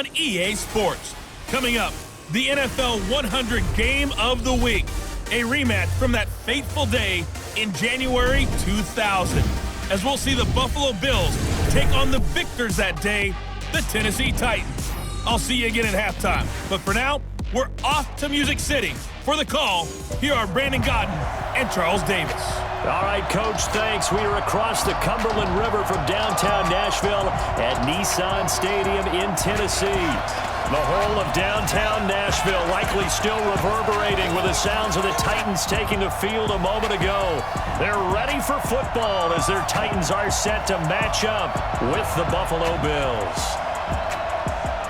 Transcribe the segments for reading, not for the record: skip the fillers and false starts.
on EA Sports. Coming up, the NFL 100 Game of the Week, a rematch from that fateful day in January 2000, as we'll see the Buffalo Bills take on the victors that day, the Tennessee Titans. I'll see you again at halftime, but for now, we're off to Music City. For the call, here are Brandon Godden and Charles Davis. All right, Coach, thanks. We are across the Cumberland River from downtown Nashville at Nissan Stadium in Tennessee. The whole of downtown Nashville likely still reverberating with the sounds of the Titans taking the field a moment ago. They're ready for football as their Titans are set to match up with the Buffalo Bills.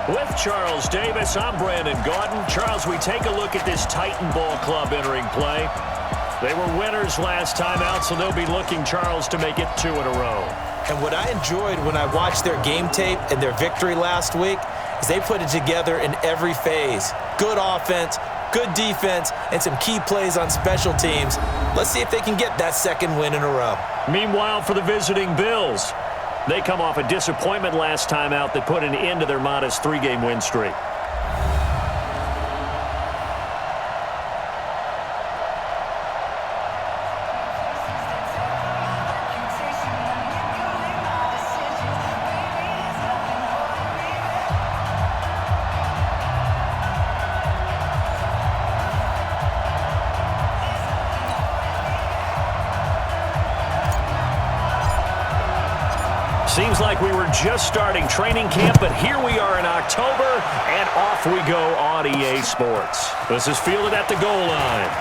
With Charles Davis, I'm Brandon Gaudin. Charles, we take a look at this Titan Ball Club entering play. They were winners last time out, so they'll be looking, Charles, to make it 2 in a row. And what I enjoyed when I watched their game tape and their victory last week is they put it together in every phase. Good offense, good defense, and some key plays on special teams. Let's see if they can get that second win in a row. Meanwhile, for the visiting Bills, they come off a disappointment last time out that put an end to their modest 3-game win streak. Seems like we were just starting training camp, but here we are in October, and off we go on EA Sports. This is fielded at the goal line.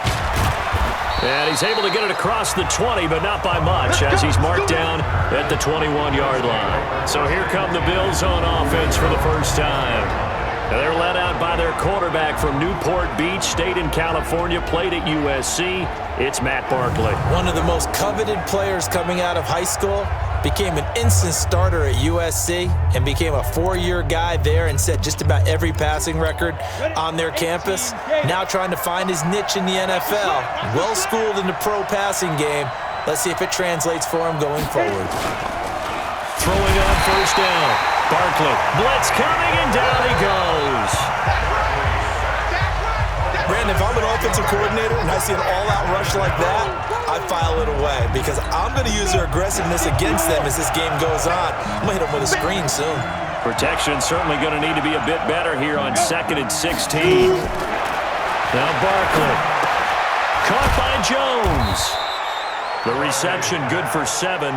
And he's able to get it across the 20, but not by much, as he's marked down at the 21-yard line. So here come the Bills on offense for the first time. And they're led out by their quarterback from Newport Beach, stayed in California, played at USC. It's Matt Barkley. One of the most coveted players coming out of high school. Became an instant starter at USC and became a 4-year guy there and set just about every passing record on their campus. Now trying to find his niche in the NFL. Well-schooled in the pro passing game. Let's see if it translates for him going forward. Throwing on first down. Barkley. Blitz coming, and down he goes. Brandon, if I'm an offensive coordinator and I see an all-out rush like that, I file it away because I'm going to use their aggressiveness against them as this game goes on. I'm going to hit them with a screen soon. Protection certainly going to need to be a bit better here on 2nd and 16. Now Barkley. Caught by Jones. The reception good for 7.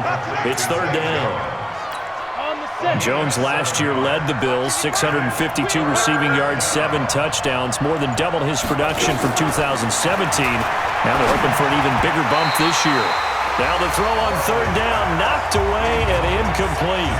It's 3rd down. Jones last year led the Bills, 652 receiving yards, 7 touchdowns, more than doubled his production from 2017. Now they're hoping for an even bigger bump this year. Now the throw on 3rd down, knocked away and incomplete.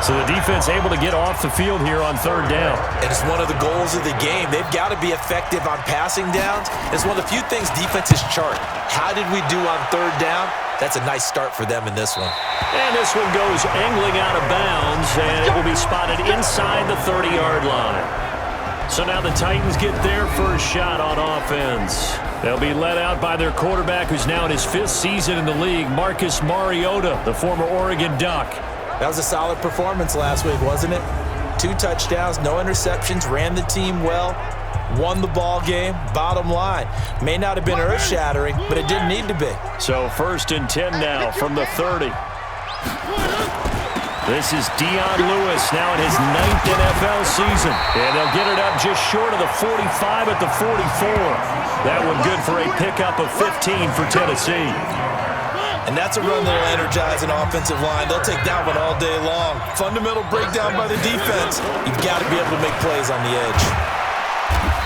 So the defense able to get off the field here on 3rd down. And it's one of the goals of the game. They've got to be effective on passing downs. It's one of the few things defenses chart. How did we do on 3rd down? That's a nice start for them in this one. And this one goes angling out of bounds, and it will be spotted inside the 30-yard line. So now the Titans get their first shot on offense. They'll be led out by their quarterback, who's now in his 5th season in the league, Marcus Mariota, the former Oregon Duck. That was a solid performance last week, wasn't it? 2 touchdowns, no interceptions, ran the team well, won the ball game. Bottom line, may not have been earth-shattering, but it didn't need to be. So 1st and 10 now from the 30. This is Dion Lewis now in his 9th NFL season. And they'll get it up just short of the 45 at the 44. That one good for a pickup of 15 for Tennessee. And that's a run that'll energize an offensive line. They'll take that one all day long. Fundamental breakdown by the defense. You've got to be able to make plays on the edge.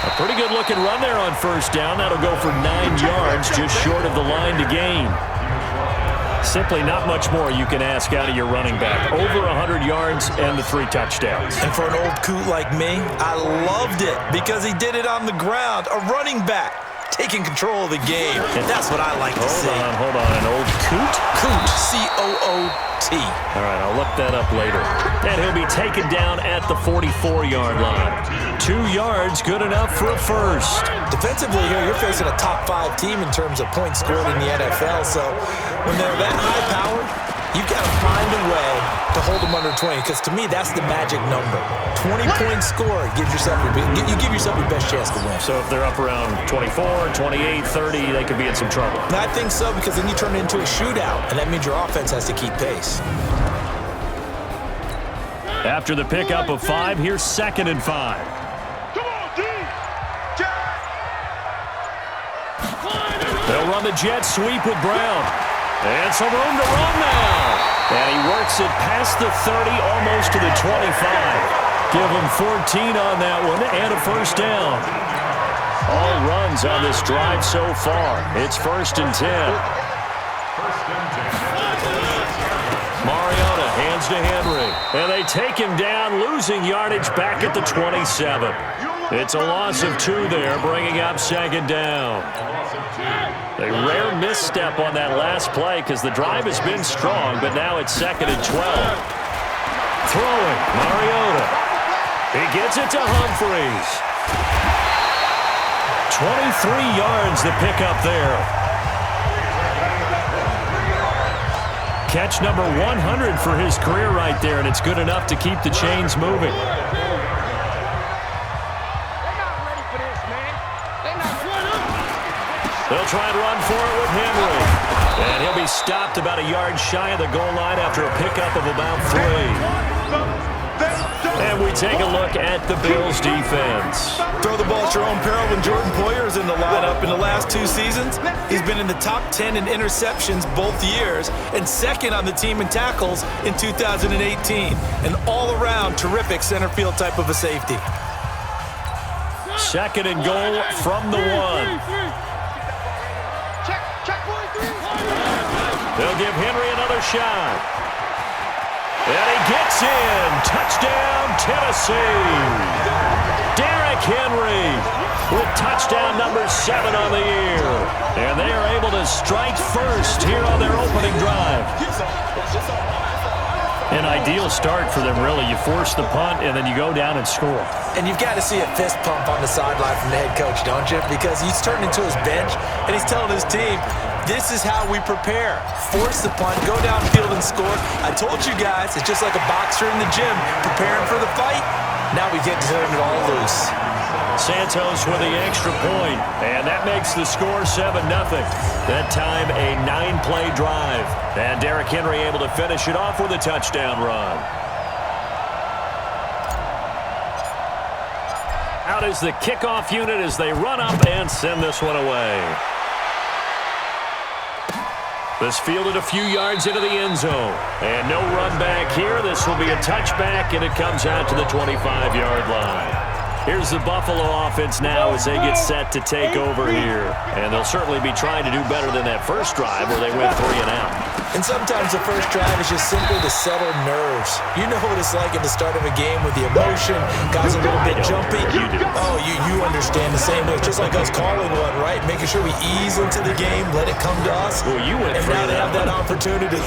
A pretty good looking run there on 1st down. That'll go for 9 yards, just short of the line to gain. Simply not much more you can ask out of your running back. Over 100 yards and the 3 touchdowns. And for an old coot like me, I loved it because he did it on the ground. A running back taking control of the game. And that's what I like to see. Hold on. An old coot? Coot, C-O-O-T. All right, I'll look that up later. And he'll be taken down at the 44-yard line. 2 yards, good enough for a first. Defensively here, you're facing a top 5 team in terms of points scored in the NFL. So when they're that high-powered, You've got to find a way to hold them under 20, because to me, that's the magic number. 20-point score gives yourself you give yourself your best chance to win. So if they're up around 24, 28, 30, they could be in some trouble. And I think so, because then you turn it into a shootout, and that means your offense has to keep pace. After the pickup of 5, here's 2nd and 5. They'll run the jet sweep with Brown. And some room to run now. And he works it past the 30, almost to the 25. Give him 14 on that one and a first down. All runs on this drive so far. It's 1st and 10. Mariota hands to Henry. And they take him down, losing yardage back at the 27. It's a loss of 2 there, bringing up 2nd down. A rare misstep on that last play because the drive has been strong, but now it's 2nd and 12. Throwing, Mariota. He gets it to Humphries. 23 yards the pickup there. Catch number 100 for his career right there, and it's good enough to keep the chains moving. They'll try and run for it with Henry. And he'll be stopped about a yard shy of the goal line after a pickup of about 3. And we take a look at the Bills' defense. Throw the ball at your own peril when Jordan Poyer is in the lineup in the last 2 seasons. He's been in the top 10 in interceptions both years and 2nd on the team in tackles in 2018. An all-around terrific center field type of a safety. 2nd and goal from the 1. They'll give Henry another shot. And he gets in. Touchdown, Tennessee. Derrick Henry with touchdown number 7 on the year. And they are able to strike first here on their opening drive. An ideal start for them, really. You force the punt, and then you go down and score. And you've got to see a fist pump on the sideline from the head coach, don't you? Because he's turned into his bench, and he's telling his team, this is how we prepare. Force the punt, go downfield and score. I told you guys, it's just like a boxer in the gym preparing for the fight. Now we get to turn it all loose. Santos with the extra point, and that makes the score 7-0. That time a 9-play drive, and Derrick Henry able to finish it off with a touchdown run. Out is the kickoff unit as they run up and send this one away. This fielded a few yards into the end zone, and no run back here. This will be a touchback, and it comes out to the 25-yard line. Here's the Buffalo offense now as they get set to take over here. And they'll certainly be trying to do better than that first drive where they went 3 and out. And sometimes the first drive is just simply to settle nerves. You know what it's like at the start of a game with the emotion, guys a little bit jumpy. You do. Oh, you understand the same way. Just like us calling one, right? Making sure we ease into the game, let it come to us. Well, you went 3 and now they have that opportunity.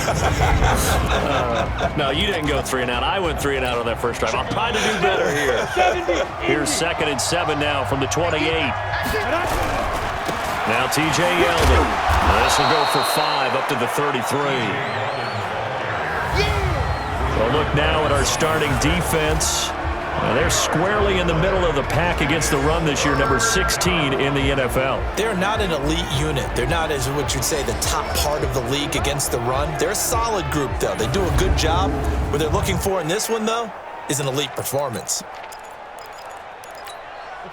No, you didn't go 3 and out. I went 3 and out on that first drive. I'll try to do better here. Here's 2nd and 7 now from the 28. Now T.J. Yeldon. This will go for 5 up to the 33. Well, look now at our starting defense. They're squarely in the middle of the pack against the run this year, number 16 in the NFL. They're not an elite unit. They're not, as what you'd say, the top part of the league against the run. They're a solid group, though. They do a good job. What they're looking for in this one, though, is an elite performance.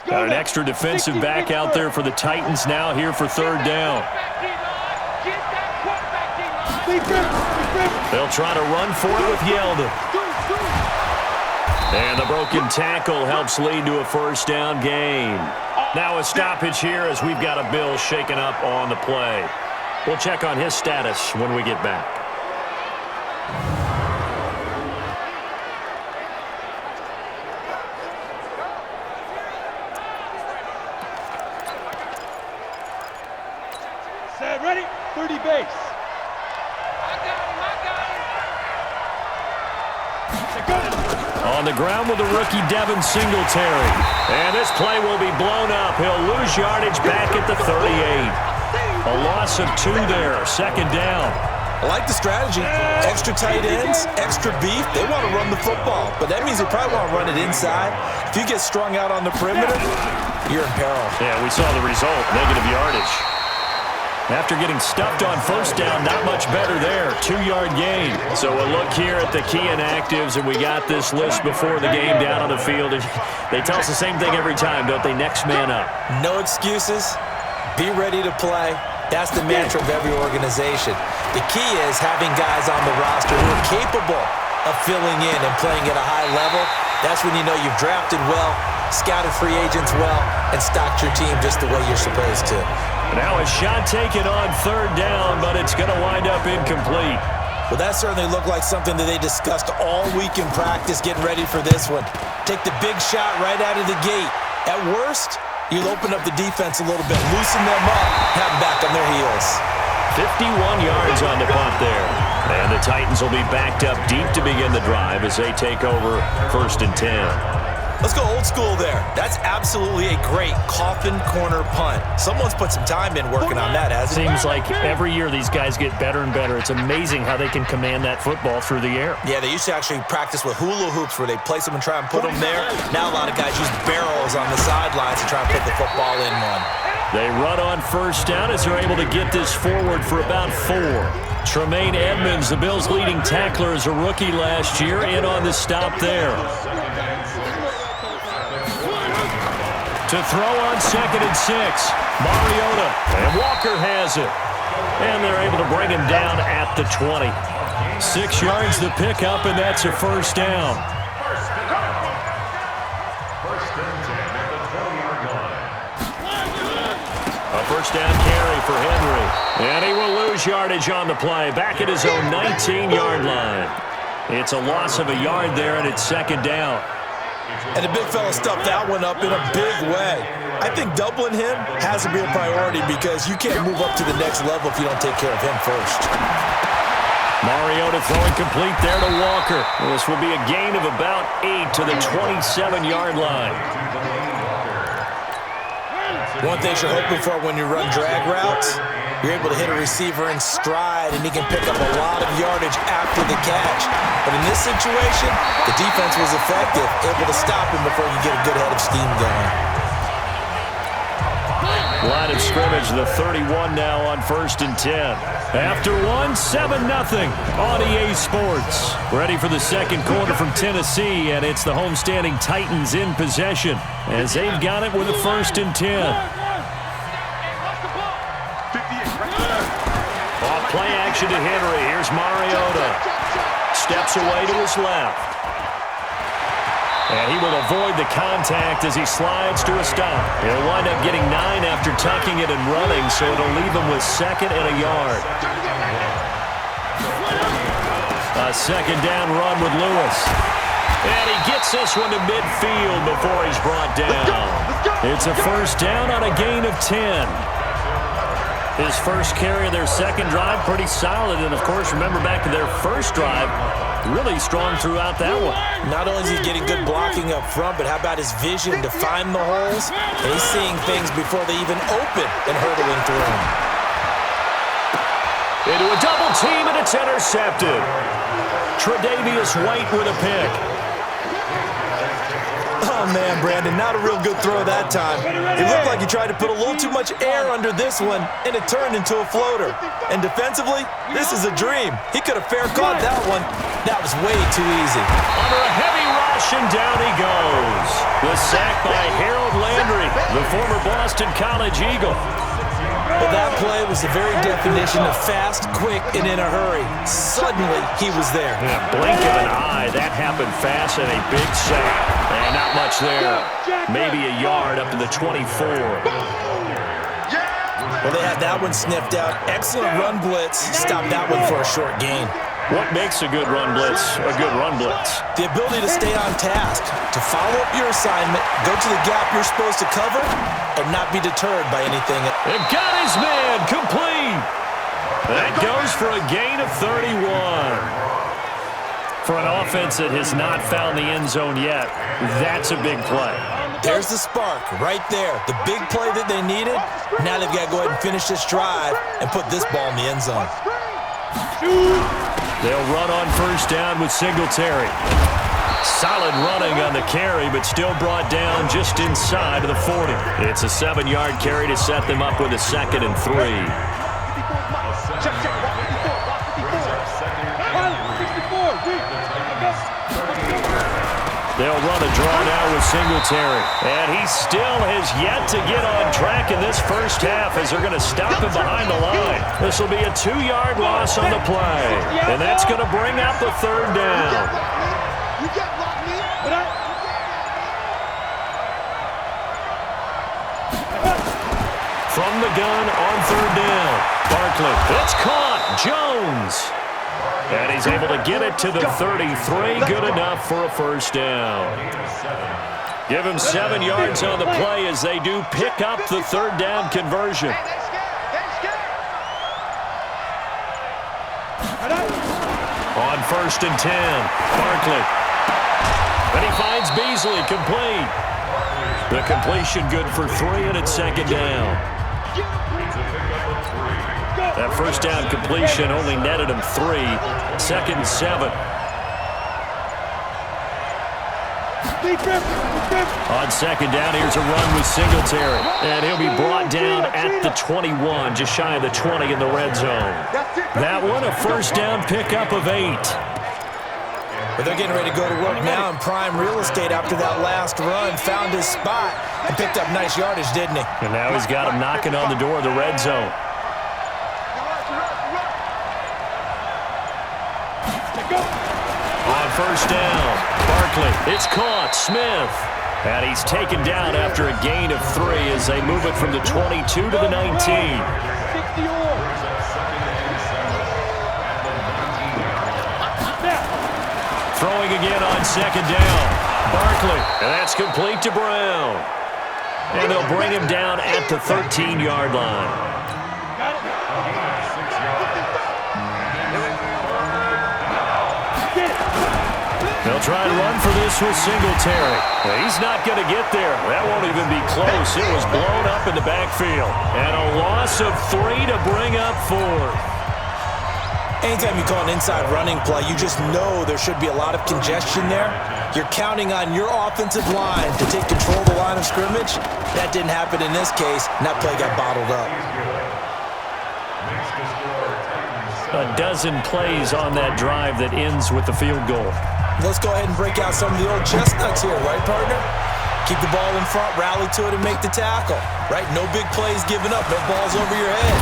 Got an extra defensive back out there for the Titans now here for 3rd down. They'll try to run for it with Yeldon. And the broken tackle helps lead to a first down gain. Now a stoppage here as we've got a Bill shaken up on the play. We'll check on his status when we get back. Set, ready, 30 base. On the ground with the rookie Devin Singletary. And this play will be blown up. He'll lose yardage back at the 38. A loss of 2 there, 2nd down. I like the strategy. Extra tight ends, extra beef. They want to run the football, but that means they probably want to run it inside. If you get strung out on the perimeter, you're in peril. Yeah, we saw the result, negative yardage. After getting stuffed on first down, not much better there. 2-yard gain. So we'll look here at the key inactives, and we got this list before the game down on the field. They tell us the same thing every time, don't they? Next man up. No excuses. Be ready to play. That's the mantra of every organization. The key is having guys on the roster who are capable of filling in and playing at a high level. That's when you know you've drafted well, scouted free agents well, and stocked your team just the way you're supposed to. Now a shot taken on third down, but it's going to wind up incomplete. Well, that certainly looked like something that they discussed all week in practice, getting ready for this one. Take the big shot right out of the gate. At worst, you'll open up the defense a little bit, loosen them up, have them back on their heels. 51 yards on the punt there. And the Titans will be backed up deep to begin the drive as they take over 1st and 10. Let's go old school there. That's absolutely a great coffin corner punt. Someone's put some time in working on that, hasn't it? Seems like every year these guys get better and better. It's amazing how they can command that football through the air. Yeah, they used to actually practice with hula hoops where they place them and try and put them there. Now a lot of guys use barrels on the sidelines to try and put the football in one. They run on first down as they're able to get this forward for about 4. Tremaine Edmonds, the Bills' leading tackler as a rookie last year, in on the stop there. To throw on 2nd and 6. Mariota. And Walker has it. And they're able to bring him down at the 20. 6 yards the pickup, and that's a first down. A first down carry for Henry. And he will lose yardage on the play. Back at his own 19-yard line. It's a loss of a yard there, and it's 2nd down. And the big fella stuffed that one up in a big way. I think doubling him has to be a priority because you can't move up to the next level if you don't take care of him first. Mariota throwing complete there to Walker. This will be a gain of about 8 to the 27-yard line. One thing you're hoping for when you run drag routes, you're able to hit a receiver in stride, and he can pick up a lot of yardage after the catch. But in this situation, the defense was effective, able to stop him before you get a good head of steam going. Line of scrimmage, the 31 now on 1st and 10. After 1, 7-0 on EA Sports. Ready for the second quarter from Tennessee, and it's the homestanding Titans in possession as they've got it with a 1st and 10. Off play action to Henry. Here's Mariota. Steps away to his left. And he will avoid the contact as he slides to a stop. He'll wind up getting 9 after tucking it and running, so it'll leave him with 2nd and a yard. A 2nd down run with Lewis. And he gets this one to midfield before he's brought down. It's a first down on a gain of 10. His first carry of their second drive, pretty solid. And, of course, remember back to their first drive, really strong throughout that one. Not only is he getting good blocking up front, but how about his vision to find the holes? And he's seeing things before they even open and hurdling through them. Into a double team, and it's intercepted. Tre'Davious White with a pick. Oh, man, Brandon, not a real good throw that time. It looked like he tried to put a little too much air under this one, and it turned into a floater. And defensively, this is a dream. He could have fair caught that one. That was way too easy. Under a heavy rush, and down he goes. The sack by Harold Landry, the former Boston College Eagle. Well, that play was the very definition of fast, quick, and in a hurry. Suddenly, he was there. In a blink of an eye, that happened fast, and a big sack. And not much there. Maybe a yard up to the 24. Well, they had that one sniffed out. Excellent run blitz. Stopped that one for a short gain. What makes a good run blitz a good run blitz? The ability to stay on task, to follow up your assignment, go to the gap you're supposed to cover, and not be deterred by anything. They've got his man complete. That goes for a gain of 31. For an offense that has not found the end zone yet, that's a big play. There's the spark right there. The big play that they needed. Now they've got to go ahead and finish this drive and put this ball in the end zone. They'll run on first down with Singletary. Solid running on the carry, but still brought down just inside of the 40. It's a 7-yard carry to set them up with a 2nd and 3. They'll run a draw now with Singletary. And he still has yet to get on track in this first half as they're going to stop him behind the line. This will be a 2-yard loss on the play. And that's going to bring up the 3rd down. From the gun on 3rd down. Barkley. It's caught. Jones. And he's able to get it to the 33. Good enough for a first down. Give him 7 yards on the play as they do pick up the 3rd down conversion. On 1st and 10, Barkley. And he finds Beasley complete. The completion good for 3, and it's 2nd down. That first down completion only netted him 3. 2nd and 7. On 2nd down, here's a run with Singletary. And he'll be brought down at the 21, just shy of the 20 in the red zone. That one, a first down pickup of 8. But they're getting ready to go to work now in prime real estate after that last run. Found his spot and picked up nice yardage, didn't he? And now he's got him knocking on the door of the red zone. On first down, Barkley. It's caught. Smith. And he's taken down after a gain of 3 as they move it from the 22 to the 19. Throwing again on 2nd down. Barkley. And that's complete to Brown. And they'll bring him down at the 13-yard line. They'll try and run for this with Singletary. Well, he's not going to get there. That won't even be close. It was blown up in the backfield. And a loss of 3 to bring up 4. Anytime you call an inside running play, you just know there should be a lot of congestion there. You're counting on your offensive line to take control of the line of scrimmage. That didn't happen in this case, and that play got bottled up. A dozen plays on that drive that ends with the field goal. Let's go ahead and break out some of the old chestnuts here, right, partner? Keep the ball in front, rally to it, and make the tackle, right? No big plays given up, no balls over your head.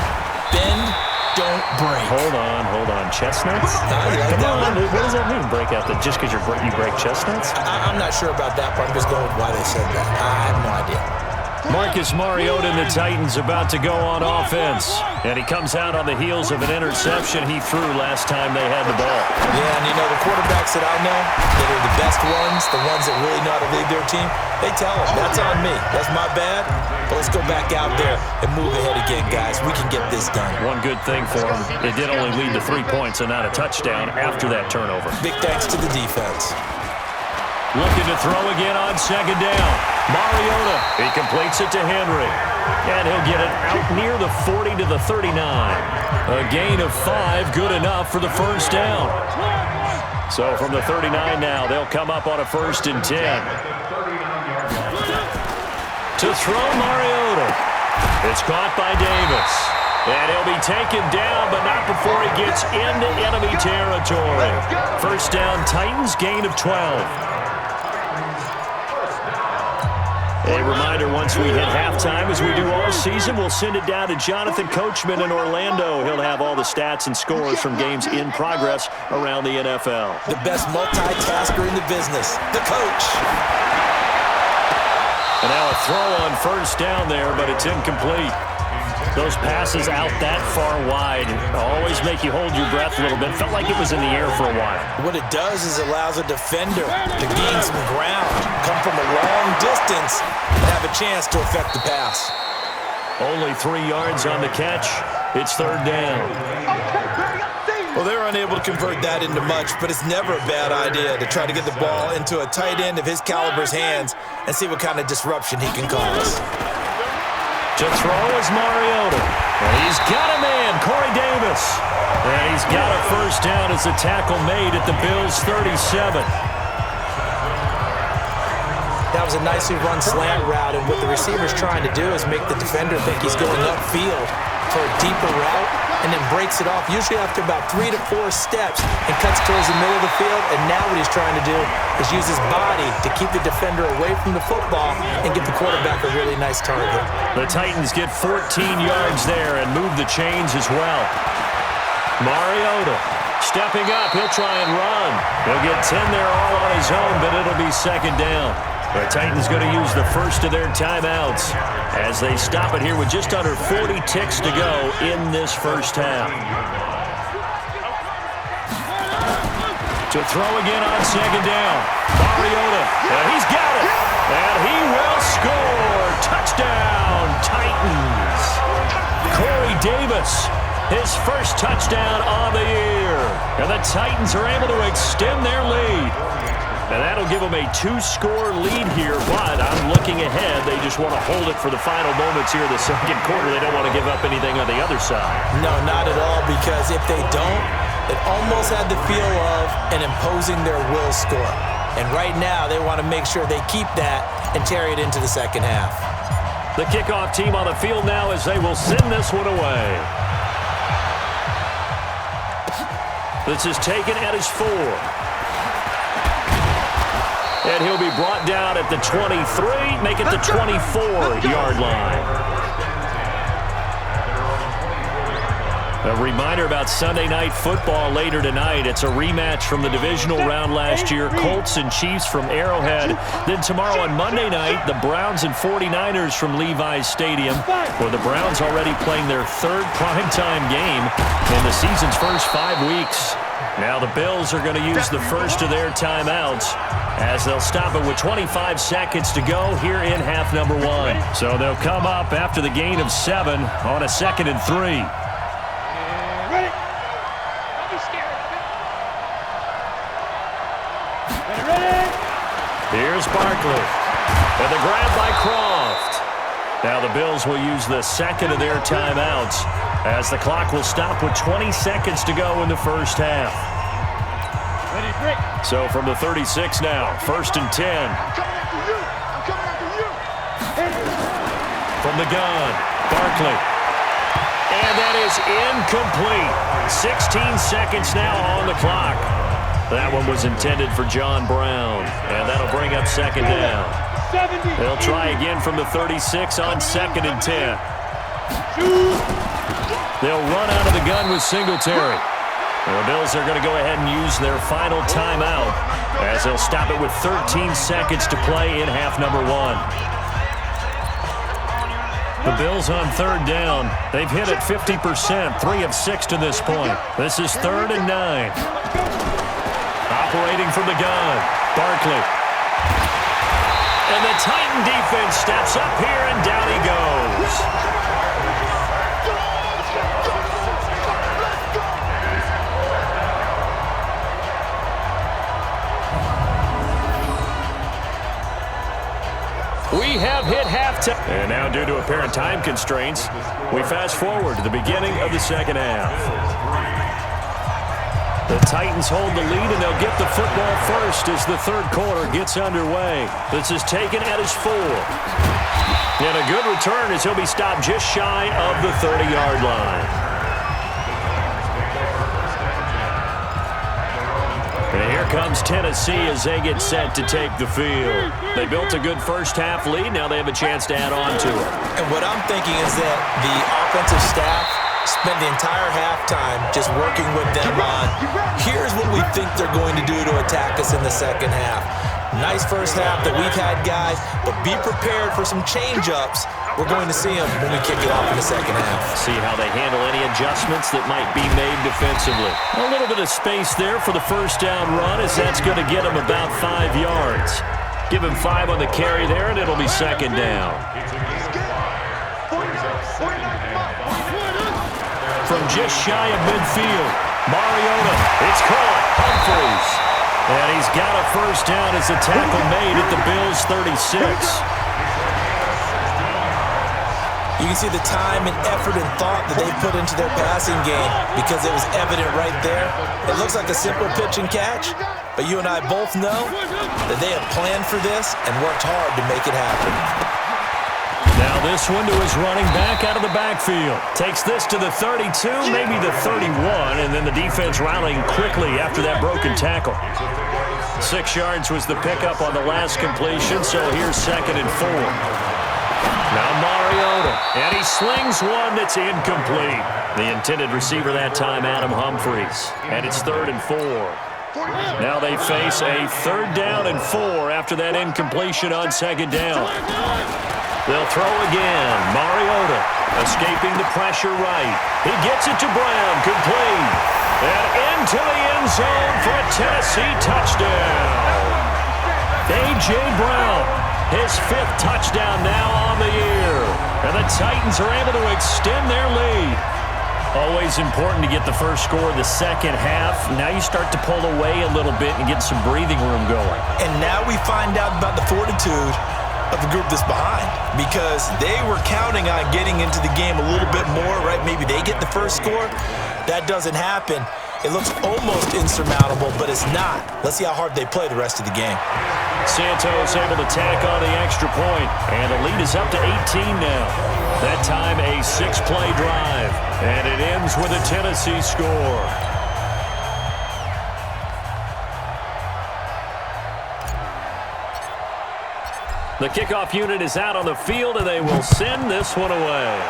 Bend, don't break. Hold on. Chestnuts? Come on, what does that mean, break out? That just because you break chestnuts? I'm not sure about that part. I'm just going with why they said that. I have no idea. Marcus Mariota and the Titans about to go on offense. And he comes out on the heels of an interception he threw last time they had the ball. Yeah, and you know, the quarterbacks that I know that are the best ones, the ones that really know how to lead their team, they tell them, that's on me. That's my bad. But let's go back out there and move ahead again, guys. We can get this done. One good thing for him, it did only lead to 3 points and not a touchdown after that turnover. Big thanks to the defense. Looking to throw again on 2nd down. Mariota, he completes it to Henry. And he'll get it out near the 40 to the 39. A gain of 5, good enough for the first down. So from the 39 now, they'll come up on a 1st and 10. To throw Mariota. It's caught by Davis. And he'll be taken down, but not before he gets into enemy territory. First down, Titans, gain of 12. A reminder, once we hit halftime, as we do all season, we'll send it down to Jonathan Coachman in Orlando. He'll have all the stats and scores from games in progress around the NFL. The best multitasker in the business, the coach. And now a throw on first down there, but it's incomplete. Those passes out that far wide always make you hold your breath a little bit. Felt like it was in the air for a while. What it does is it allows a defender to gain some ground, come from a long distance, and have a chance to affect the pass. Only 3 yards on the catch. It's 3rd down. Well, they're unable to convert that into much, but it's never a bad idea to try to get the ball into a tight end of his caliber's hands and see what kind of disruption he can cause. To throw is Mariota. And he's got a man, Corey Davis. And he's got a first down as the tackle made at the Bills' 37. That was a nicely run slant route, and what the receiver's trying to do is make the defender think he's going upfield for a deeper route, and then breaks it off, usually after about 3 to 4 steps, and cuts towards the middle of the field. And now what he's trying to do is use his body to keep the defender away from the football and get the quarterback a really nice target. The Titans get 14 yards there and move the chains as well. Mariota stepping up. He'll try and run. He'll get 10 there all on his own, but it'll be second down. The Titans going to use the first of their timeouts as they stop it here with just under 40 ticks to go in this first half. To throw again on second down. Mariota, he's got it, and he will score. Touchdown, Titans. Corey Davis, his first touchdown of the year. And the Titans are able to extend their lead. And that'll give them a 2-score lead here, but I'm looking ahead. They just want to hold it for the final moments here in the second quarter. They don't want to give up anything on the other side. No, not at all, because if they don't, it almost had the feel of an imposing their will score. And right now, they want to make sure they keep that and carry it into the second half. The kickoff team on the field now as they will send this one away. This is taken at his 4. And he'll be brought down at the 23, make it the 24-yard line. A reminder about Sunday Night Football later tonight. It's a rematch from the divisional round last year, Colts and Chiefs from Arrowhead. Then tomorrow on Monday night, the Browns and 49ers from Levi's Stadium, where the Browns already playing their third primetime game in the season's first 5 weeks. Now the Bills are going to use the first of their timeouts as they'll stop it with 25 seconds to go here in half number 1. So they'll come up after the gain of 7 on a 2nd and 3. Ready? Don't be scared. Ready? Here's Barkley. And the grab by Croft. Now the Bills will use the second of their timeouts as the clock will stop with 20 seconds to go in the first half. Ready, break. So from the 36 now, 1st and 10. I'm coming after you. I'm coming after you. From the gun, Barkley. And that is incomplete. 16 seconds now on the clock. That one was intended for John Brown, and that'll bring up second down. 70. They'll try again from the 36 on 2nd and 10. They'll run out of the gun with Singletary. The Bills are going to go ahead and use their final timeout as they'll stop it with 13 seconds to play in half number 1. The Bills on 3rd down. They've hit it 50%, 3 of 6 to this point. This is 3rd and 9. Operating from the gun, Barkley. And the Titan defense steps up here, and down he goes. We have hit halftime. And now, due to apparent time constraints, we fast forward to the beginning of the second half. The Titans hold the lead, and they'll get the football first as the third quarter gets underway. This is taken at his 4. And a good return as he'll be stopped just shy of the 30-yard line. And here comes Tennessee as they get set to take the field. They built a good first half lead. Now they have a chance to add on to it. And what I'm thinking is that the offensive staff spent the entire halftime just working with them on, here's what we think they're going to do to attack us in the second half. Nice first half that we've had, guys, but be prepared for some change-ups. We're going to see them when we kick it off in the second half. See how they handle any adjustments that might be made defensively. A little bit of space there for the first down run, as that's going to get them about 5 yards. Give him 5 on the carry there, and it'll be second down. From just shy of midfield, Mariota, it's caught, Humphries. And he's got a first down as the tackle made at the Bills' 36. You can see the time and effort and thought that they put into their passing game because it was evident right there. It looks like a simple pitch and catch, but you and I both know that they have planned for this and worked hard to make it happen. Now this one to his running back out of the backfield. Takes this to the 32, maybe the 31, and then the defense rallying quickly after that broken tackle. 6 yards was the pickup on the last completion, so here's 2nd and 4. Now Mariota, and he slings one that's incomplete. The intended receiver that time, Adam Humphries, and it's 3rd and 4. Now they face a 3rd down and 4 after that incompletion on 2nd down. They'll throw again. Mariota escaping the pressure right. He gets it to Brown, complete. And into the end zone for a Tennessee touchdown. A.J. Brown, his 5th touchdown now on the year. And the Titans are able to extend their lead. Always important to get the first score the second half. Now you start to pull away a little bit and get some breathing room going. And now we find out about the fortitude of the group that's behind, because they were counting on getting into the game a little bit more, right? Maybe they get the first score. That doesn't happen. It looks almost insurmountable, but it's not. Let's see how hard they play the rest of the game. Santos able to tack on the extra point, and the lead is up to 18 now. That time a 6-play drive, and it ends with a Tennessee score. The kickoff unit is out on the field, and they will send this one away.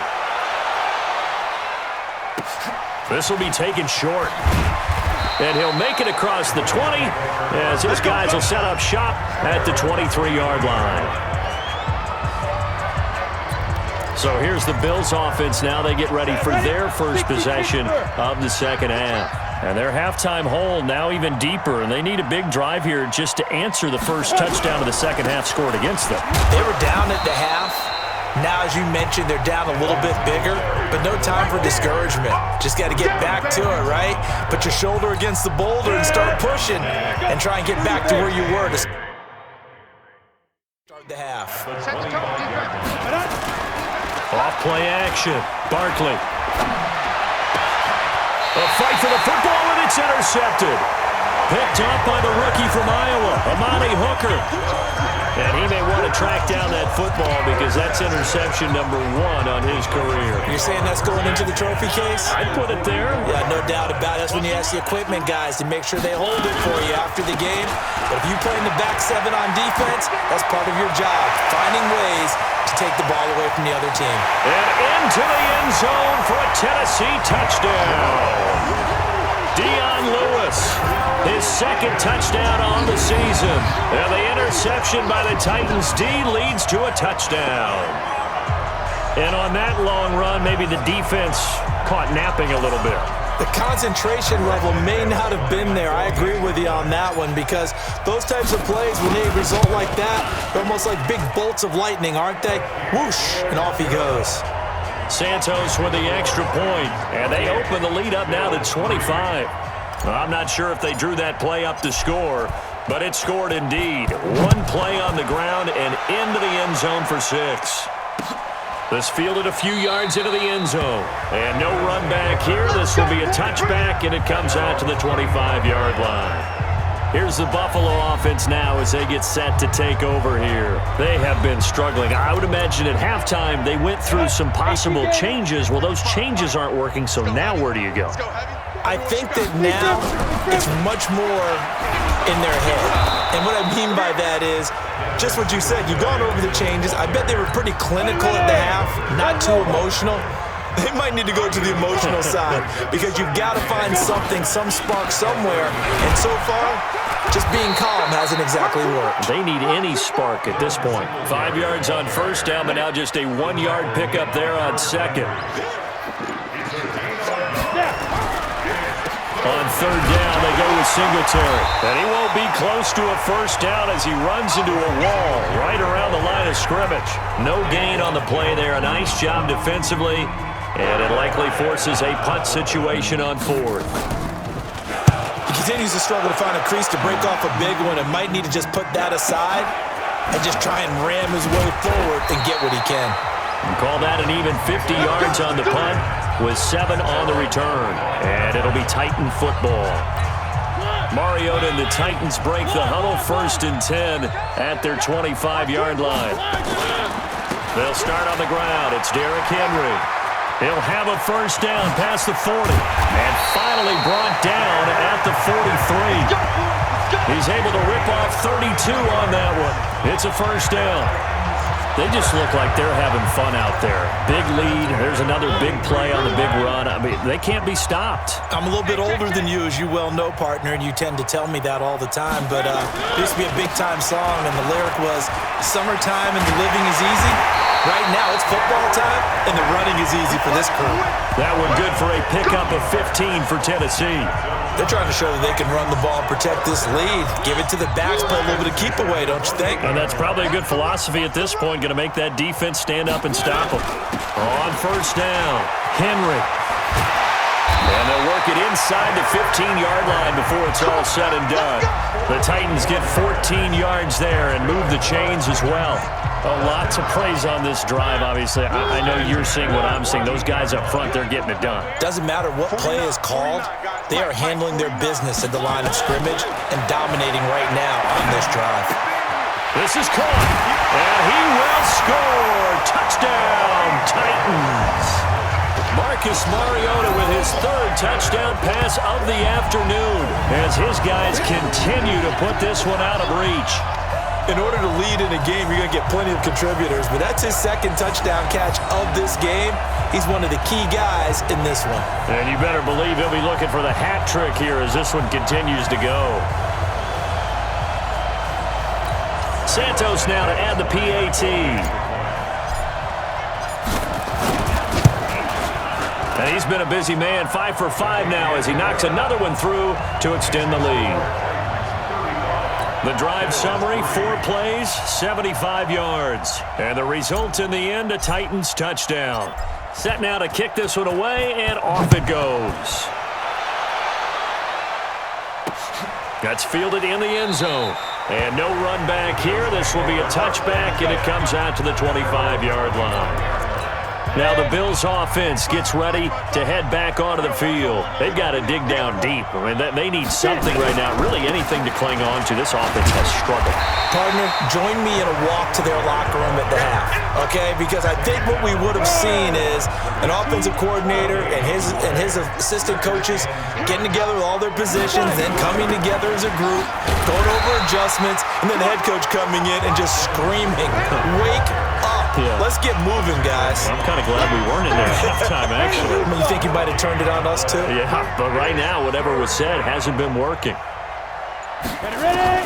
This will be taken short. And he'll make it across the 20 as his guys will set up shop at the 23-yard line. So here's the Bills offense now. They get ready for their first possession of the second half. And their halftime hole now even deeper, and they need a big drive here just to answer the first touchdown of the second half scored against them. They were down at the half. Now, as you mentioned, they're down a little bit bigger, but no time for discouragement. Just got to get back to it, right? Put your shoulder against the boulder and start pushing and try and get back to where you were to start the half. Off play action. Barkley. A fight for the football, and it's intercepted. Picked up by the rookie from Iowa, Amani Hooker. And he may want to track down that football because that's interception number 1 on his career. You're saying that's going into the trophy case? I'd put it there. Yeah, no doubt about it. That's when you ask the equipment guys to make sure they hold it for you after the game. But if you play in the back 7 on defense, that's part of your job, finding ways to take the ball away from the other team. And into the end zone for a Tennessee touchdown. Dion Lewis, his 2nd touchdown on the season. And the interception by the Titans D leads to a touchdown. And on that long run, maybe the defense caught napping a little bit. The concentration level may not have been there. I agree with you on that one, because those types of plays, when they result like that, they're almost like big bolts of lightning, aren't they? Whoosh, and off he goes. Santos with the extra point, and they open the lead up now to 25. Well, I'm not sure if they drew that play up to score, but it scored indeed. 1 play on the ground and into the end zone for 6. This fielded a few yards into the end zone, and no run back here. This will be a touchback, and it comes out to the 25-yard line. Here's the Buffalo offense now as they get set to take over here. They have been struggling. I would imagine at halftime they went through some possible changes. Well, those changes aren't working, so now where do you go? I think that now it's much more in their head. And what I mean by that is just what you said. You've gone over the changes. I bet they were pretty clinical at the half, not too emotional. They might need to go to the emotional side because you've got to find something, some spark somewhere. And so far, just being calm hasn't exactly worked. They need any spark at this point. 5 yards on first down, but now just a 1-yard pickup there on second. On third down, they go with Singletary. And he won't be close to a first down as he runs into a wall right around the line of scrimmage. No gain on the play there. A nice job defensively. And it likely forces a punt situation on 4th. He continues to struggle to find a crease to break off a big one and might need to just put that aside and just try and ram his way forward and get what he can. And call that an even 50 yards on the punt with 7 on the return. And it'll be Titan football. Mariota and the Titans break the huddle, 1st and 10 at their 25-yard line. They'll start on the ground. It's Derrick Henry. He'll have a first down past the 40. And finally brought down at the 43. He's able to rip off 32 on that one. It's a first down. They just look like they're having fun out there. Big lead. There's another big play on the big run. I mean, they can't be stopped. I'm a little bit older than you, as you well know, partner, and you tend to tell me that all the time. But it used to be a big-time song, and the lyric was, summertime and the living is easy. Right now, it's football time, and the running is easy for this crew. That one good for a pickup of 15 for Tennessee. They're trying to show that they can run the ball and protect this lead. Give it to the backs, play a little bit of keep away, don't you think? And that's probably a good philosophy at this point, going to make that defense stand up and stop them. On first down, Henry. And they'll work it inside the 15-yard line before it's all said and done. The Titans get 14 yards there and move the chains as well. Lots of praise on this drive, obviously. I know you're seeing what I'm seeing. Those guys up front, they're getting it done. Doesn't matter what play is called. They are handling their business at the line of scrimmage and dominating right now on this drive. This is caught, and he will score. Touchdown, Titans. Marcus Mariota with his 3rd touchdown pass of the afternoon as his guys continue to put this one out of reach. In order to lead in a game, you're going to get plenty of contributors, but that's his 2nd touchdown catch of this game. He's one of the key guys in this one. And you better believe he'll be looking for the hat trick here as this one continues to go. Santos now to add the PAT. And he's been a busy man, 5 for 5 now as he knocks another one through to extend the lead. The drive summary, 4 plays, 75 yards. And the result in the end, a Titans touchdown. Set now to kick this one away, and off it goes. That's fielded in the end zone. And no run back here. This will be a touchback, and it comes out to the 25-yard line. Now the Bills offense gets ready to head back onto the field. They've got to dig down deep. I mean, they need something right now, really anything to cling on to. This offense has struggled. Partner, join me in a walk to their locker room at the half, okay? Because I think what we would have seen is an offensive coordinator and his assistant coaches getting together with all their positions, then coming together as a group, going over adjustments, and then the head coach coming in and just screaming, "Wake up. Yeah. Let's get moving, guys." I'm kind of glad we weren't in there at halftime, actually. You think you might have turned it on us, too? Yeah, but right now, whatever was said hasn't been working. Ready?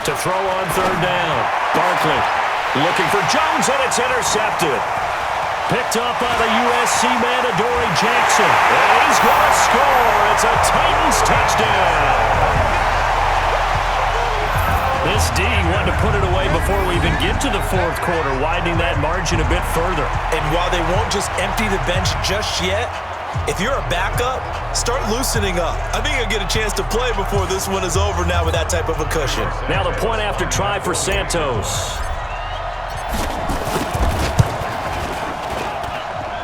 To throw on 3rd down. Barkley looking for Jones, and it's intercepted. Picked up by the USC man, Adoree Jackson. And he's going to score. It's a Titans touchdown. This D wanted to put it away before we even get to the 4th quarter, widening that margin a bit further. And while they won't just empty the bench just yet, if you're a backup, start loosening up. I think you'll get a chance to play before this one is over now with that type of a cushion. Now the point after try for Santos.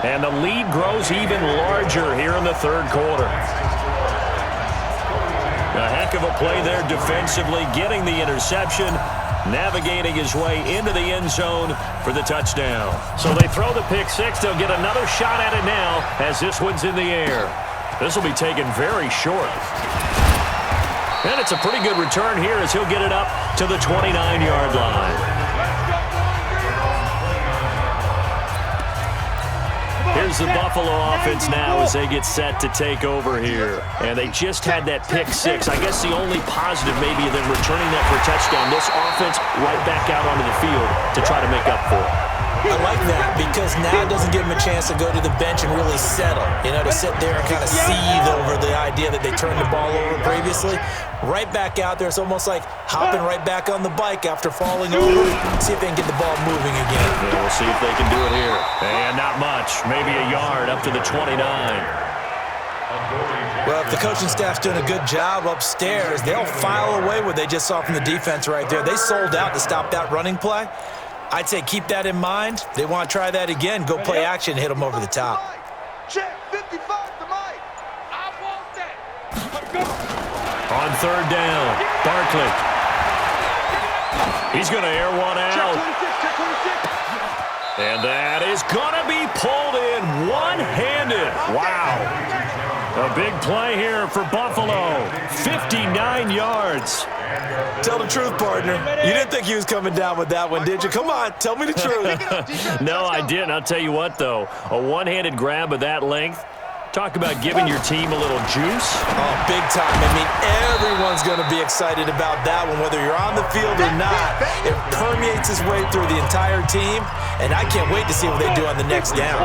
And the lead grows even larger here in the 3rd quarter. A heck of a play there defensively, getting the interception, navigating his way into the end zone for the touchdown. So they throw the pick 6. They'll get another shot at it now as this one's in the air. This will be taken very short. And it's a pretty good return here as he'll get it up to the 29-yard line. Here's the Buffalo offense now as they get set to take over here. And they just had that pick 6. I guess the only positive maybe than returning that for a touchdown. This offense right back out onto the field to try to make up for it. I like that because now it doesn't give them a chance to go to the bench and really settle. You know, to sit there and kind of seethe over the idea that they turned the ball over previously. Right back out there. It's almost like hopping right back on the bike after falling over. See if they can get the ball moving again. Yeah, we'll see if they can do it here. And not much. Maybe a yard up to the 29. Well, if the coaching staff's doing a good job upstairs, they'll file away what they just saw from the defense right there. They sold out to stop that running play. I'd say keep that in mind. They want to try that again. Go play action, hit them over the top. Check 55 to Mike. I want that. On third down, Barkley. He's going to air one out. And that is going to be pulled in one-handed. Wow. A big play here for Buffalo. 59 yards. Tell the truth, partner. You didn't think he was coming down with that one, did you? Come on, tell me the truth. No, I didn't. I'll tell you what, though. A one-handed grab of that length. Talk about giving your team a little juice. Oh, big time. I mean, everyone's going to be excited about that one, whether you're on the field or not. It permeates its way through the entire team, and I can't wait to see what they do on the next down.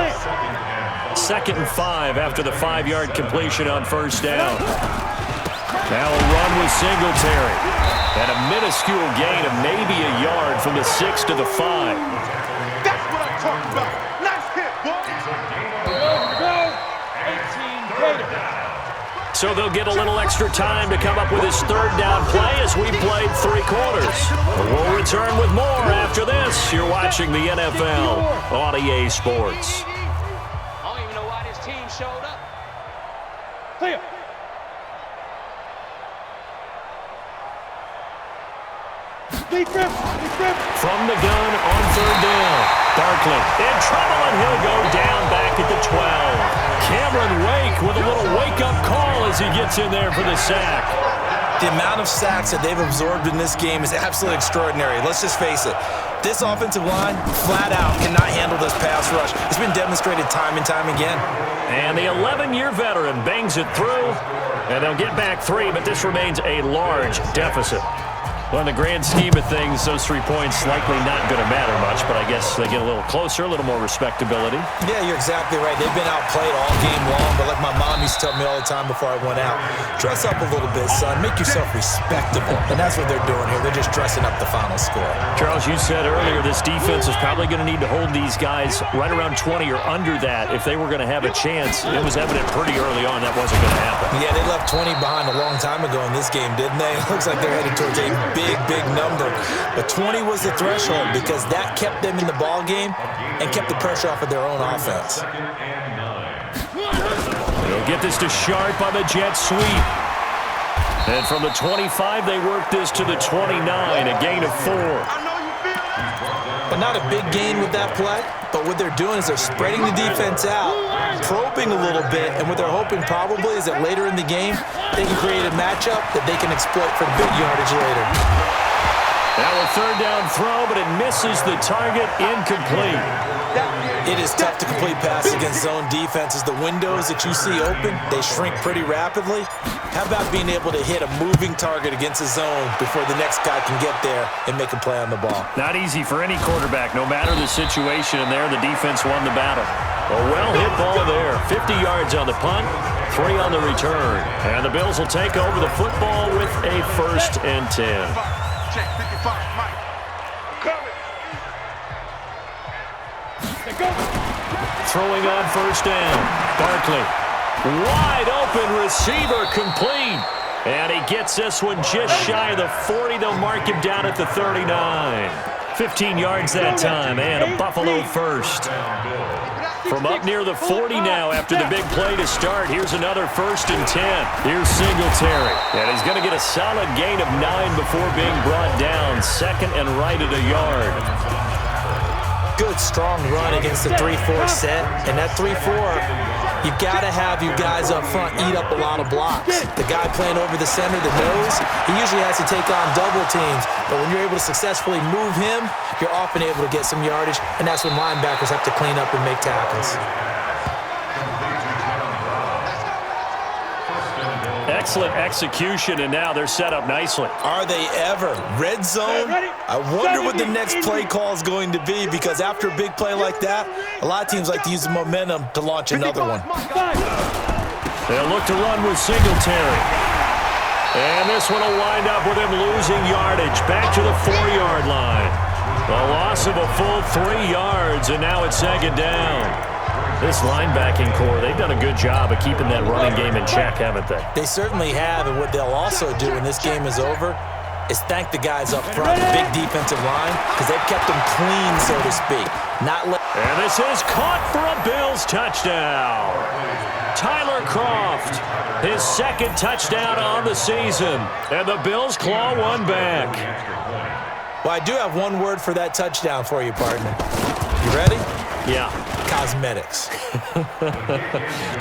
2nd and 5 after the 5-yard completion on first down. Now a run with Singletary. And a minuscule gain of maybe a yard from the 6 to the 5. That's what I'm talking about. Nice hit, boy. Go. 18 Gator. So they'll get a little extra time to come up with his third down play as we played 3 quarters. We'll return with more after this. You're watching the NFL on EA Sports. Showed up. Clear. From the gun on third down. Barkley in trouble, and he'll go down back at the 12. Cameron Wake with a little wake-up call as he gets in there for the sack. The amount of sacks that they've absorbed in this game is absolutely extraordinary. Let's just face it. This offensive line, flat out, cannot handle this pass rush. It's been demonstrated time and time again. And the 11-year veteran bangs it through, and they'll get back 3, but this remains a large deficit. Well, in the grand scheme of things, those 3 points likely not going to matter much, but I guess they get a little closer, a little more respectability. Yeah, you're exactly right. They've been outplayed all game long, but like my mom used to tell me all the time before I went out, dress up a little bit, son. Make yourself respectable. And that's what they're doing here. They're just dressing up the final score. Charles, you said earlier this defense is probably going to need to hold these guys right around 20 or under that if they were going to have a chance. It was evident pretty early on that wasn't going to happen. Yeah, they left 20 behind a long time ago in this game, didn't they? It looks like they're headed towards a big number. But 20 was the threshold because that kept them in the ball game and kept the pressure off of their own offense. They'll get this to Sharp on the jet sweep. And from the 25, they work this to the 29, a gain of 4. But not a big gain with that play. But what they're doing is they're spreading the defense out, probing a little bit, and what they're hoping probably is that later in the game, they can create a matchup that they can exploit for big yardage later. Now a third down throw, but it misses the target, incomplete. It is tough to complete passes against zone defenses. The windows that you see open, they shrink pretty rapidly. How about being able to hit a moving target against a zone before the next guy can get there and make a play on the ball? Not easy for any quarterback. No matter the situation in there, the defense won the battle. A well-hit ball there. 50 yards on the punt, 3 on the return. And the Bills will take over the football with a 1st and 10. Check 55, Mike. Coming. Throwing on first down. Barkley. Wide open receiver complete. And he gets this one just shy of the 40. They'll mark him down at the 39. 15 yards that time and a Buffalo first. From up near the 40 now after the big play to start. Here's another 1st and 10. Here's Singletary. And he's going to get a solid gain of 9 before being brought down. 2nd and right at a yard. Good, strong run against the 3-4 set. And that 3-4, you've got to have you guys up front eat up a lot of blocks. The guy playing over the center, the nose, he usually has to take on double teams. But when you're able to successfully move him, you're often able to get some yardage, and that's when linebackers have to clean up and make tackles. Excellent execution, and now they're set up nicely. Are they ever? Red zone? I wonder what the next play call is going to be, because after a big play like that, a lot of teams like to use the momentum to launch another one. They'll look to run with Singletary. And this one will wind up with him losing yardage back to the 4-yard line. A loss of a full 3 yards, and now it's 2nd down. This linebacking core, they've done a good job of keeping that running game in check, haven't they? They certainly have, and what they'll also do when this game is over, is thank the guys up front, the big defensive line, because they've kept them clean, so to speak. And this is caught for a Bills touchdown. Tyler Kroft, his second touchdown on the season. And the Bills claw one back. Well, I do have one word for that touchdown for you, partner. You ready? Yeah. Cosmetics.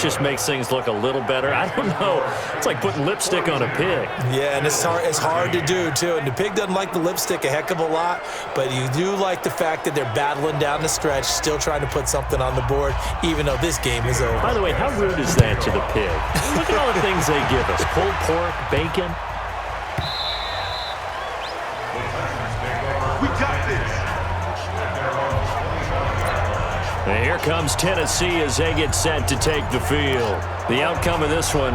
Just makes things look a little better. I don't know. It's like putting lipstick on a pig. Yeah, and it's hard to do, too. And the pig doesn't like the lipstick a heck of a lot, but you do like the fact that they're battling down the stretch, still trying to put something on the board, even though this game is over. By the way, how rude is that to the pig? Look at all the things they give us. Pulled pork, bacon. We got this. And here comes Tennessee as they get set to take the field. The outcome of this one,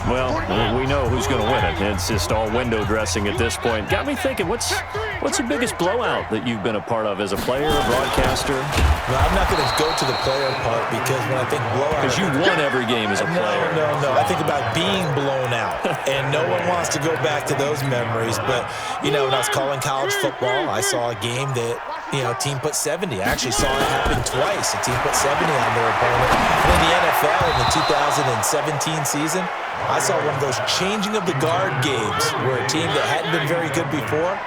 well, we know who's going to win it. It's just all window dressing at this point. Got me thinking, what's the biggest blowout that you've been a part of as a player, a broadcaster? No, I'm not going to go to the player part because when I think blowout... Because you won every game as a player. No. I think about being blown out, and no one wants to go back to those memories. But, when I was calling college football, I saw a game that, a team put 70. I actually saw it happen twice. A team put 70 on their opponent. And in the NFL in the 2017 season, I saw one of those changing of the guard games where a team that hadn't been very good before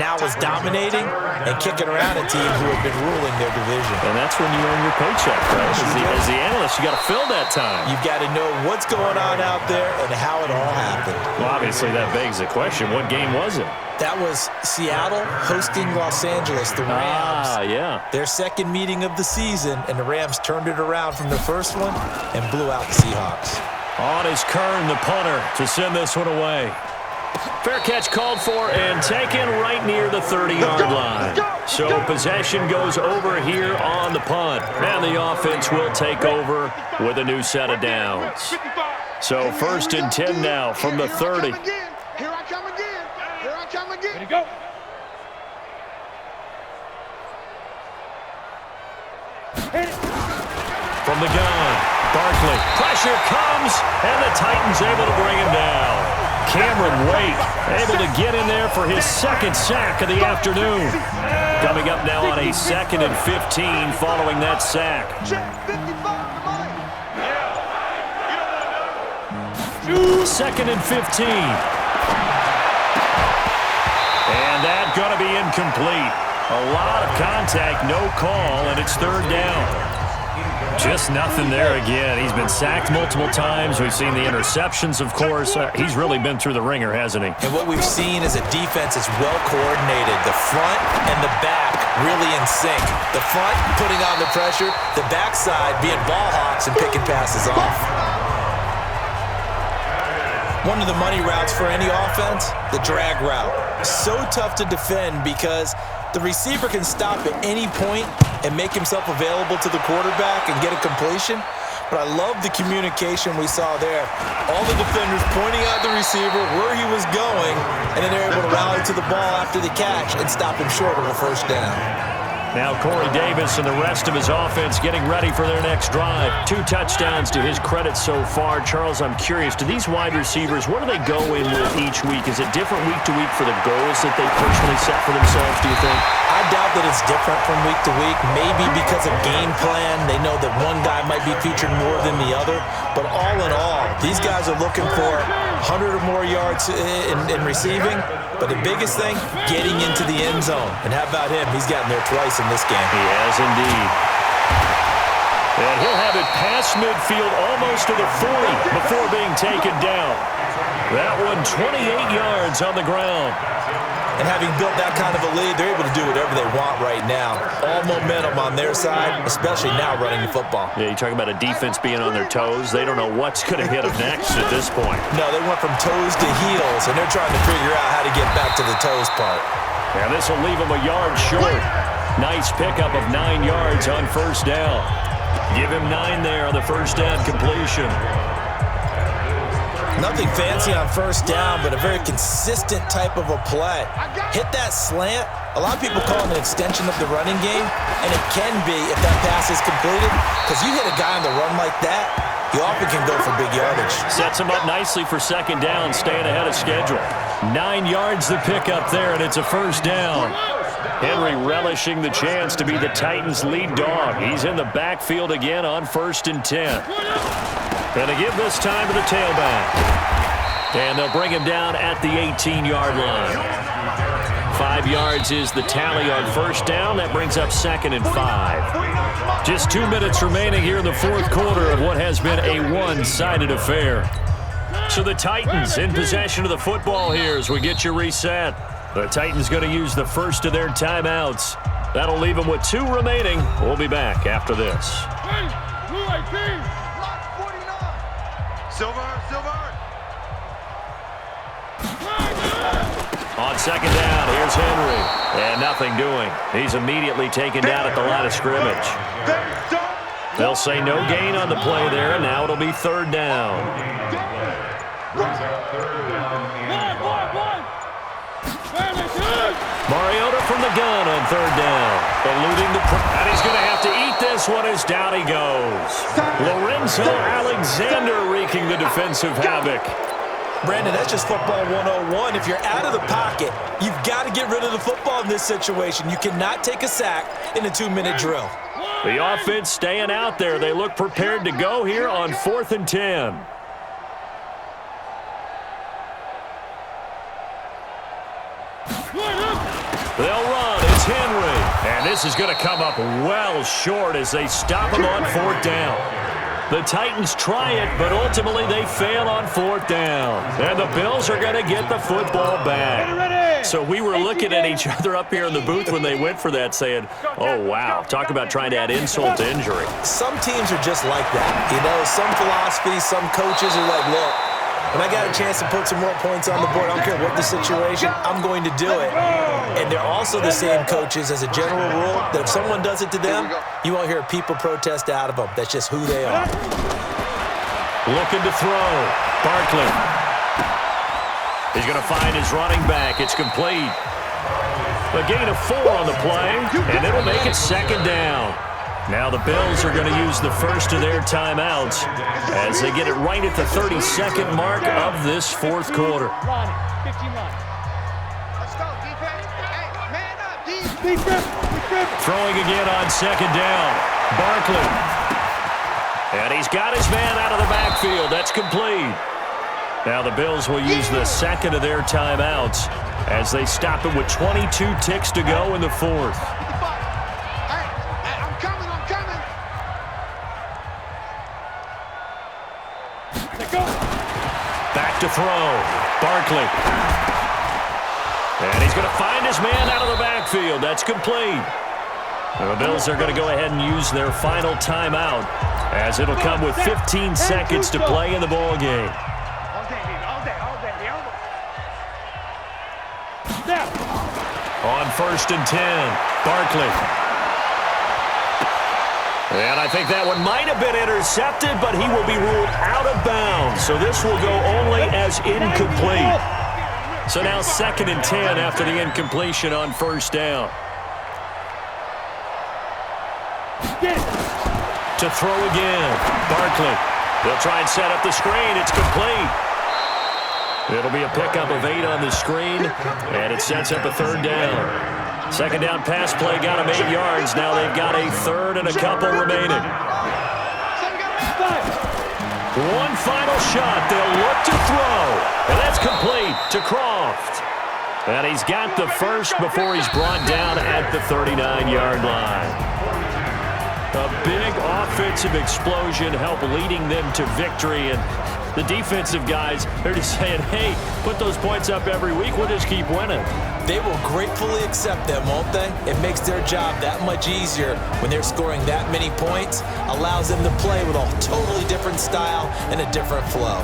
now was dominating and kicking around a team who had been ruling their division. And that's when you earn your paycheck, right? As the analyst, you got to fill that time. You've got to know what's going on out there and how it all happened. Well, obviously, that begs the question, what game was it? That was Seattle hosting Los Angeles, the Rams. Yeah. Their second meeting of the season, and the Rams turned it around from the first one and blew out the Seahawks. On is Kern, the punter, to send this one away. Fair catch called for and taken right near the 30-yard line. So possession goes over here on the punt. And the offense will take over with a new set of downs. So 1st and 10 now from the 30. Here I come again. Here I come again. Ready to go. From the gun, Barkley. Pressure comes, and the Titans able to bring him down. Cameron Wake able to get in there for his second sack of the afternoon. Coming up now on a 2nd and 15 following that sack. Check 55 2nd and 15. And that's going to be incomplete. A lot of contact, no call, and it's 3rd down. Just nothing there again. He's been sacked multiple times. We've seen the interceptions, of course. He's really been through the ringer, hasn't he? And what we've seen is a defense that's well coordinated. The front and the back really in sync. The front putting on the pressure, the backside being ball hawks and picking passes off. One of the money routes for any offense, the drag route. So tough to defend because the receiver can stop at any point and make himself available to the quarterback and get a completion. But I love the communication we saw there. All the defenders pointing out the receiver, where he was going, and then they're able to rally to the ball after the catch and stop him short of a 1st down. Now Corey Davis and the rest of his offense getting ready for their next drive. 2 touchdowns to his credit so far. Charles, I'm curious, do these wide receivers, what do they go in with each week? Is it different week to week for the goals that they personally set for themselves, do you think? I doubt that it's different from week to week. Maybe because of game plan, they know that one guy might be featured more than the other. But all in all, these guys are looking for 100 or more yards in receiving. But the biggest thing, getting into the end zone. And how about him? He's gotten there twice in this game. He has indeed. And he'll have it past midfield almost to the 40 before being taken down. That one 28 yards on the ground. And having built that kind of a lead, they're able to do whatever they want right now. All momentum on their side, especially now running the football. Yeah, you talk about a defense being on their toes. They don't know what's going to hit them next at this point. No, they went from toes to heels, and they're trying to figure out how to get back to the toes part. And this will leave them a yard short. Nice pickup of 9 yards on 1st down. Give him 9 there on the 1st down completion. Nothing fancy on 1st down, but a very consistent type of a play. Hit that slant. A lot of people call it an extension of the running game, and it can be if that pass is completed, because you hit a guy on the run like that, you often can go for big yardage. Sets him up nicely for second down, staying ahead of schedule. 9 yards the pick up there, and it's a first down. Henry relishing the chance to be the Titans' lead dog. He's in the backfield again on 1st and 10. Going to give this time to the tailback. And they'll bring him down at the 18-yard line. 5 yards is the tally on first down. That brings up 2nd and 5. Just 2 minutes remaining here in the fourth quarter of what has been a one-sided affair. So the Titans in possession of the football here as we get you reset. The Titans going to use the first of their timeouts. That'll leave them with 2 remaining. We'll be back after this. Silver. On second down, here's Henry. And nothing doing. He's immediately taken down at the line of scrimmage. They'll say no gain on the play there, and now it'll be 3rd down. Mariota from the gun on 3rd down. Eluding the and he's going to have to eat this one as down he goes. Lorenzo Alexander wreaking the defensive havoc. Brandon, that's just football 101. If you're out of the pocket, you've got to get rid of the football in this situation. You cannot take a sack in a 2-minute drill. The offense staying out there. They look prepared to go here on 4th and 10. They'll run. It's Henry. And this is going to come up well short as they stop him on 4th down. The Titans try it, but ultimately they fail on 4th down. And the Bills are going to get the football back. So we were looking at each other up here in the booth when they went for that saying, oh, wow, talk about trying to add insult to injury. Some teams are just like that. You know, some philosophies, some coaches are like, look, when I got a chance to put some more points on the board, I don't care what the situation, I'm going to do it. And they're also the same coaches as a general rule that if someone does it to them, you won't hear people protest out of them. That's just who they are. Looking to throw. Barkley. He's going to find his running back. It's complete. A gain of 4 on the play, and it'll make it 2nd down. Now the Bills are going to use the first of their timeouts as they get it right at the 32nd mark of this fourth quarter. Throwing again on 2nd down. Barkley. And he's got his man out of the backfield. That's complete. Now the Bills will use the 2nd of their timeouts as they stop it with 22 ticks to go in the 4th. Back to throw. Barkley. And he's going to find his man out of the backfield. That's complete. The Bills are going to go ahead and use their final timeout as it'll come with 15 seconds to play in the ball game. On 1st and 10, Barkley. And I think that one might have been intercepted, but he will be ruled out of bounds. So this will go only as incomplete. So now 2nd and 10 after the incompletion on 1st down. To throw again, Barkley. They'll try and set up the screen. It's complete. It'll be a pickup of 8 on the screen, and it sets up a 3rd down. 2nd down pass play got them 8 yards. Now they've got a 3rd and a couple remaining. One final shot. They'll look to throw, and that's complete to Croft. And he's got the first before he's brought down at the 39-yard line. A big offensive explosion helped leading them to victory, and the defensive guys, they're just saying, hey, put those points up every week. We'll just keep winning. They will gratefully accept them, won't they? It makes their job that much easier when they're scoring that many points. Allows them to play with a totally different style and a different flow.